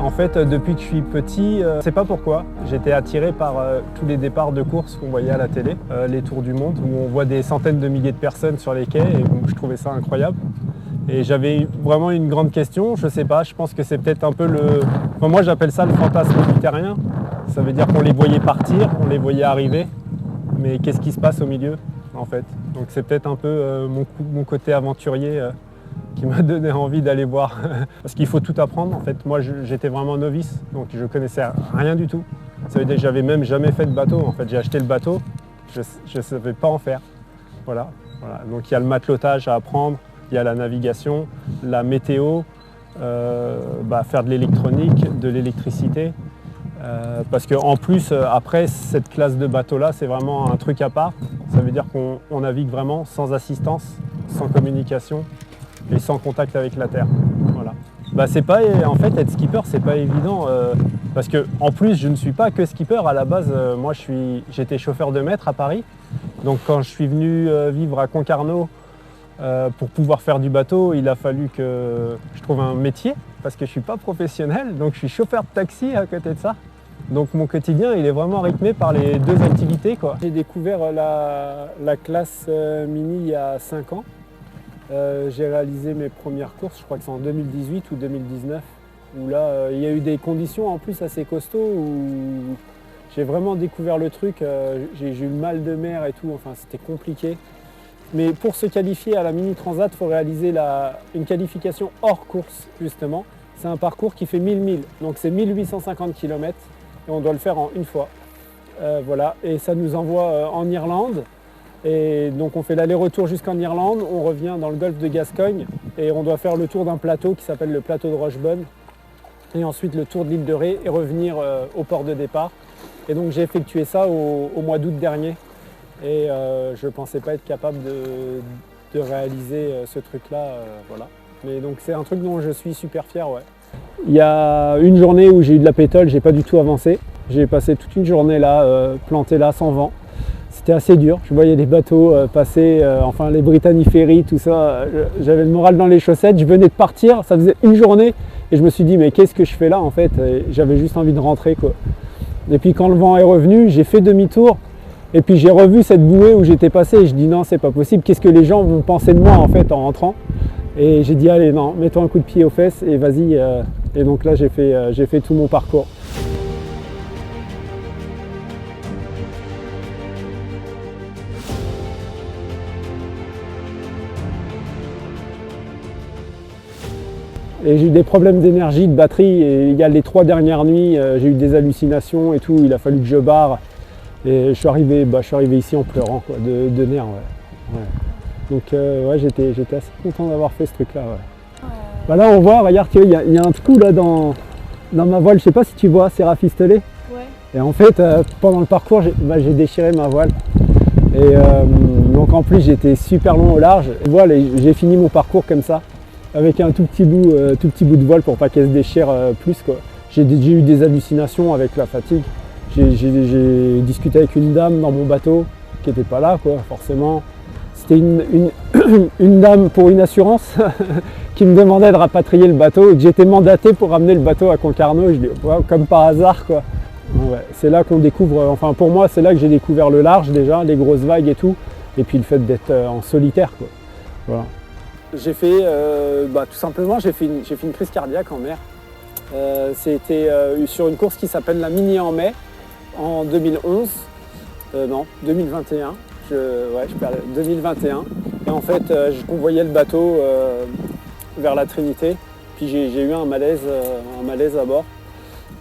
En fait, depuis que je suis petit, je ne sais pas pourquoi, j'étais attiré par tous les départs de courses qu'on voyait à la télé, les tours du monde, où on voit des centaines de milliers de personnes sur les quais, et donc, je trouvais ça incroyable. Et j'avais vraiment une grande question, je ne sais pas, je pense que c'est peut-être un peu le... Enfin, moi j'appelle ça le fantasme du terrien. Ça veut dire qu'on les voyait partir, on les voyait arriver, mais qu'est-ce qui se passe au milieu en fait? Donc c'est peut-être un peu mon côté aventurier qui m'a donné envie d'aller voir. Parce qu'il faut tout apprendre en fait. Moi j'étais vraiment novice, donc je connaissais rien du tout. Ça veut dire que j'avais même jamais fait de bateau. En fait, j'ai acheté le bateau, je ne savais pas en faire. Voilà. Donc il y a le matelotage à apprendre, il y a la navigation, la météo, faire de l'électronique, de l'électricité. Parce qu'en plus, après, cette classe de bateau-là, c'est vraiment un truc à part. Ça veut dire qu'on navigue vraiment sans assistance, sans communication et sans contact avec la terre. Voilà. C'est pas, en fait, être skipper, c'est pas évident. Parce que en plus, je ne suis pas que skipper. À la base, moi, j'étais chauffeur de maître à Paris. Donc quand je suis venu vivre à Concarneau, pour pouvoir faire du bateau, il a fallu que je trouve un métier parce que je ne suis pas professionnel, donc je suis chauffeur de taxi à côté de ça. Donc mon quotidien, il est vraiment rythmé par les deux activités, quoi. J'ai découvert la classe mini il y a 5 ans. J'ai réalisé mes premières courses, je crois que c'est en 2018 ou 2019, où là, il y a eu des conditions en plus assez costauds, où j'ai vraiment découvert le truc. J'ai eu le mal de mer et tout, enfin c'était compliqué. Mais pour se qualifier à la Mini Transat, il faut réaliser une qualification hors course, justement. C'est un parcours qui fait 1000 milles, donc c'est 1850 km et on doit le faire en une fois. Voilà, et ça nous envoie en Irlande. Et donc on fait l'aller-retour jusqu'en Irlande, on revient dans le golfe de Gascogne et on doit faire le tour d'un plateau qui s'appelle le plateau de Rochebonne. Et ensuite le tour de l'île de Ré et revenir au port de départ. Et donc j'ai effectué ça au mois d'août dernier. Et je ne pensais pas être capable de réaliser ce truc-là, voilà. Mais donc c'est un truc dont je suis super fier, ouais. Il y a une journée où j'ai eu de la pétole, j'ai pas du tout avancé. J'ai passé toute une journée là, planté là, sans vent. C'était assez dur, je voyais des bateaux passer, enfin les Brittany Ferry, tout ça. J'avais le moral dans les chaussettes, je venais de partir, ça faisait une journée. Et je me suis dit, mais qu'est-ce que je fais là en fait? J'avais juste envie de rentrer, quoi. Et puis quand le vent est revenu, j'ai fait demi-tour. Et puis j'ai revu cette bouée où j'étais passé et je dis non, c'est pas possible, qu'est-ce que les gens vont penser de moi en fait en rentrant? Et j'ai dit allez non, mets-toi un coup de pied aux fesses et vas-y. Et donc là j'ai fait tout mon parcours. Et j'ai eu des problèmes d'énergie, de batterie, et il y a les 3 dernières nuits, j'ai eu des hallucinations et tout, il a fallu que je barre. Et je suis arrivé ici en pleurant, quoi, de nerfs. Ouais. Donc ouais, j'étais assez content d'avoir fait ce truc-là. Ouais. Là on voit, regarde, il y a un trou là dans ma voile, je sais pas si tu vois, c'est rafistolé. Ouais. Et en fait, pendant le parcours, j'ai déchiré ma voile. Et donc en plus j'étais super long au large. Voilà, j'ai fini mon parcours comme ça, avec un tout petit bout de voile pour pas qu'elle se déchire plus, quoi. J'ai eu des hallucinations avec la fatigue. J'ai discuté avec une dame dans mon bateau qui n'était pas là, quoi, forcément. C'était une dame pour une assurance qui me demandait de rapatrier le bateau et que j'étais mandaté pour ramener le bateau à Concarneau. Je dis ouais, comme par hasard, quoi. Ouais, c'est là qu'on découvre, enfin pour moi c'est là que j'ai découvert le large déjà, les grosses vagues et tout, et puis le fait d'être en solitaire, quoi. Voilà. J'ai fait, tout simplement, j'ai fait une crise cardiaque en mer. C'était sur une course qui s'appelle la Mini en mai. En 2011, non, 2021, 2021. Et en fait, je convoyais le bateau vers la Trinité, puis j'ai eu un malaise à bord.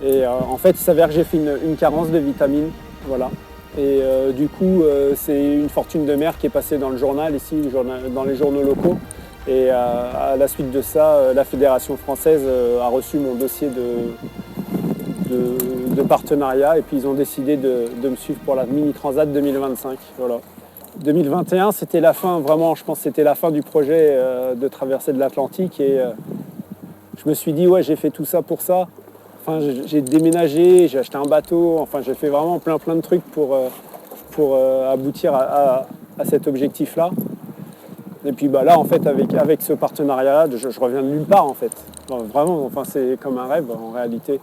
Et en fait, il s'avère que j'ai fait une carence de vitamines, voilà. Et du coup, c'est une fortune de mer qui est passée dans le journal ici, dans les journaux locaux. Et à la suite de ça, la Fédération française a reçu mon dossier de partenariat et puis ils ont décidé de me suivre pour la Mini Transat 2025. Voilà. 2021, c'était la fin, vraiment, je pense que c'était la fin du projet de traversée de l'Atlantique et je me suis dit, ouais, j'ai fait tout ça pour ça. Enfin, j'ai déménagé, j'ai acheté un bateau, enfin, j'ai fait vraiment plein de trucs pour aboutir à cet objectif-là. Et puis bah, là, en fait, avec ce partenariat-là, je reviens de nulle part, en fait. Enfin, vraiment, enfin, c'est comme un rêve, en réalité.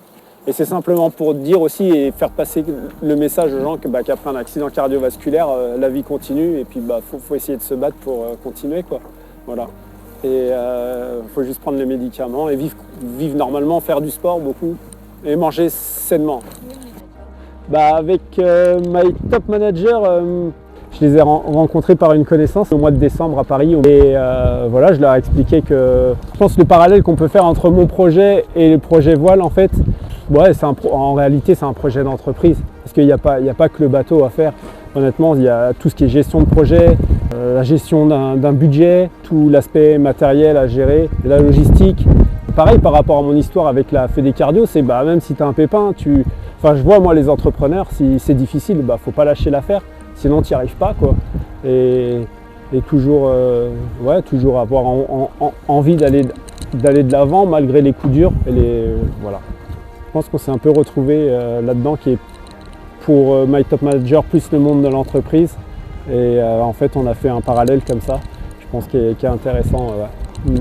Et c'est simplement pour dire aussi et faire passer le message aux gens qu'après un accident cardiovasculaire, la vie continue et puis bah, faut essayer de se battre pour continuer, quoi. Voilà. Et faut juste prendre les médicaments et vivre normalement, faire du sport beaucoup et manger sainement. Bah, avec My Top Manager, je les ai rencontrés par une connaissance au mois de décembre à Paris. Et voilà, je leur ai expliqué que je pense que le parallèle qu'on peut faire entre mon projet et le projet voile, en fait, ouais, en réalité, c'est un projet d'entreprise. Parce qu'il n'y a pas que le bateau à faire. Honnêtement, il y a tout ce qui est gestion de projet, la gestion d'un budget, tout l'aspect matériel à gérer, la logistique. Pareil par rapport à mon histoire avec la Fédé Cardio, c'est bah, même si tu as un pépin, enfin, je vois moi les entrepreneurs, si c'est difficile, bah, faut pas lâcher l'affaire, sinon tu n'y arrives pas, quoi. Et toujours, toujours avoir envie d'aller de l'avant malgré les coups durs. Voilà. Je pense qu'on s'est un peu retrouvé là-dedans, qui est pour My Top Manager plus le monde de l'entreprise. Et en fait, on a fait un parallèle comme ça, je pense, qui est intéressant. Ouais.